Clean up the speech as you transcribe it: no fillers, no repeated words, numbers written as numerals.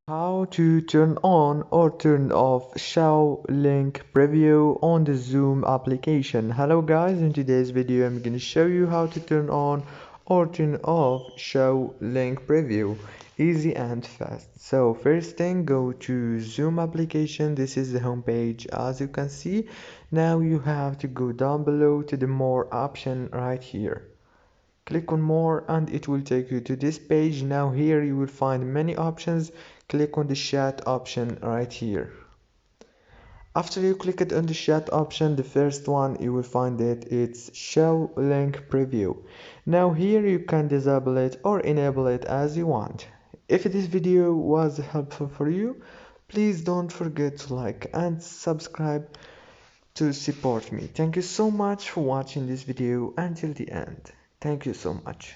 How to turn on or turn off show link preview on the Zoom application. Hello guys, in today's video I'm going to show you how to turn on or turn off show link preview. Easy and fast. So first thing, go to Zoom application. This is the home page as you can see. Now you have to go down below to the more option right here. Click on more and it will take you to this page. Now here you will find many options. Click on the chat option right here. After you click it on the chat option, the first one you will find it's show link preview. Now here you can disable it or enable it as you want. If this video was helpful for you, please don't forget to like and subscribe to support me. Thank you so much for watching this video until the end. Thank you so much.